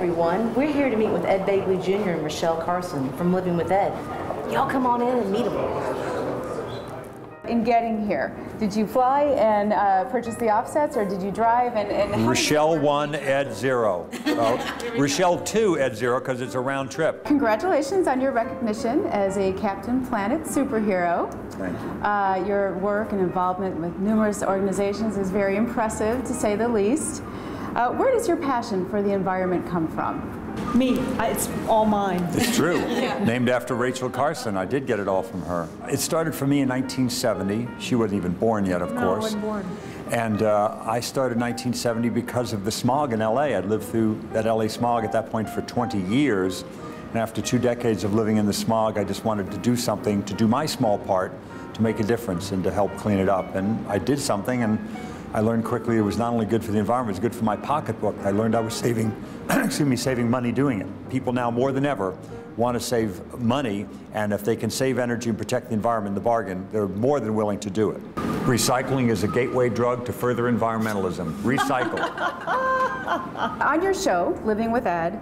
everyone. We're here to meet with Ed Begley Jr. and Rochelle Carson from Living with Ed. Y'all come on in and meet them. In getting here, did you fly and purchase the offsets, or did you drive? And Rochelle 1, Ed 0. Rochelle 2, Ed 0, because it's a round trip. Congratulations on your recognition as a Captain Planet superhero. Thank you. Your work and involvement with numerous organizations is very impressive, to say the least. Where does your passion for the environment come from? Me. It's all mine. It's true. Yeah. Named after Rachel Carson. I did get it all from her. It started for me in 1970. She wasn't even born yet, of course. No, I wasn't born. And I started in 1970 because of the smog in LA. I'd lived through that LA smog at that point for 20 years. And after 2 decades of living in the smog, I just wanted to do something, to do my small part, to make a difference and to help clean it up. And I did something, and I learned quickly it was not only good for the environment, it was good for my pocketbook. I learned I was saving, saving money doing it. People now more than ever want to save money, and if they can save energy and protect the environment in the bargain, they're more than willing to do it. Recycling is a gateway drug to further environmentalism. Recycle. On your show, Living with Ed,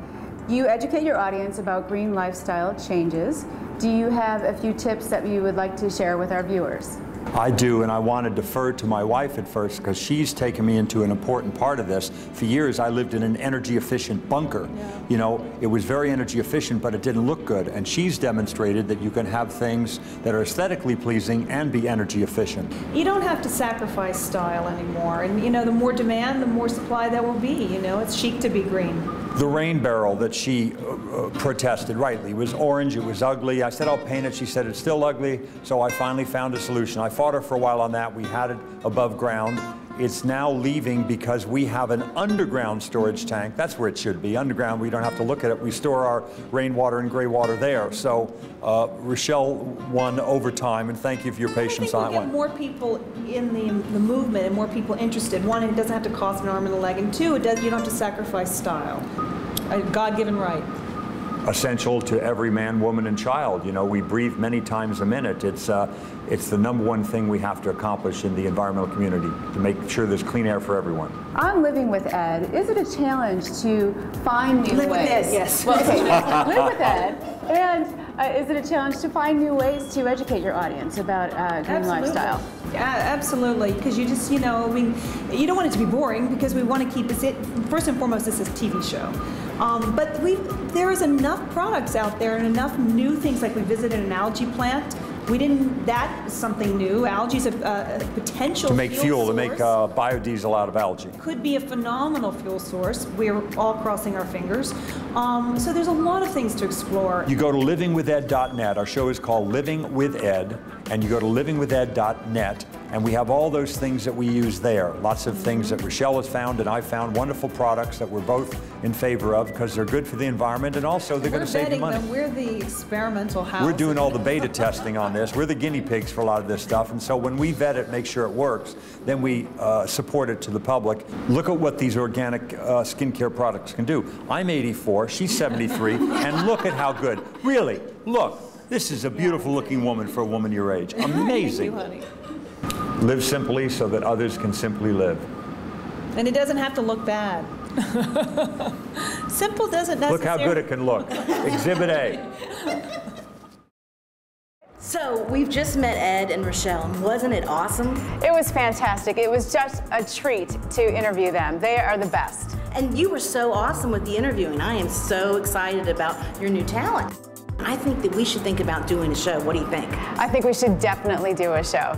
you educate your audience about green lifestyle changes. Do you have a few tips that you would like to share with our viewers? I do, and I want to defer to my wife at first because she's taken me into an important part of this. For years, I lived in an energy-efficient bunker. Yeah. You know, it was very energy efficient, but it didn't look good. And she's demonstrated that you can have things that are aesthetically pleasing and be energy efficient. You don't have to sacrifice style anymore. And, you know, the more demand, the more supply there will be. You know, it's chic to be green. The rain barrel that she protested rightly was orange, it was ugly. I said, I'll paint it. She said, it's still ugly. So I finally found a solution. I fought her for a while on that. We had it above ground. It's now leaving because we have an underground storage tank. That's where it should be. Underground, we don't have to look at it. We store our rainwater and gray water there. So Rochelle won over time, and thank you for your patience on that one. I think we'll get more people in the movement and more people interested. One, it doesn't have to cost an arm and a leg, and two, you don't have to sacrifice style. A God-given right. Essential to every man, woman, and child. You know, we breathe many times a minute. It's the #1 thing we have to accomplish in the environmental community, to make sure there's clean air for everyone. On Living with Ed, is it a challenge to find new ways? Live with Ed, yes. Well, okay, live with Ed. And is it a challenge to find new ways to educate your audience about green lifestyle? Yeah, absolutely, because you just, you know, I mean, you don't want it to be boring because we want to keep it, first and foremost, this is a TV show. But there is enough products out there and enough new things, like we visited an algae plant. That is something new. Algae is a potential to make fuel, source. to make biodiesel out of algae. Could be a phenomenal fuel source. We're all crossing our fingers. So there's a lot of things to explore. You go to livingwithed.net. Our show is called Living with Ed, and you go to livingwithed.net, and we have all those things that we use there. Lots of things that Rochelle has found and I found, wonderful products that we're both in favor of because they're good for the environment, and also they're going to save you money. We're the experimental house. We're doing all the beta testing on this. We're the guinea pigs for a lot of this stuff, and so when we vet it, make sure it works, then we support it to the public. Look at what these organic skincare products can do. I'm 84, she's 73, and look at how good. Really, look, this is a beautiful looking woman for a woman your age. Amazing. Thank you, honey. Live simply so that others can simply live. And it doesn't have to look bad. Simple doesn't necessarily. Look how good it can look. Exhibit A. So we've just met Ed and Rochelle, and wasn't it awesome? It was fantastic. It was just a treat to interview them. They are the best. And you were so awesome with the interviewing. I am so excited about your new talent. I think that we should think about doing a show. What do you think? I think we should definitely do a show.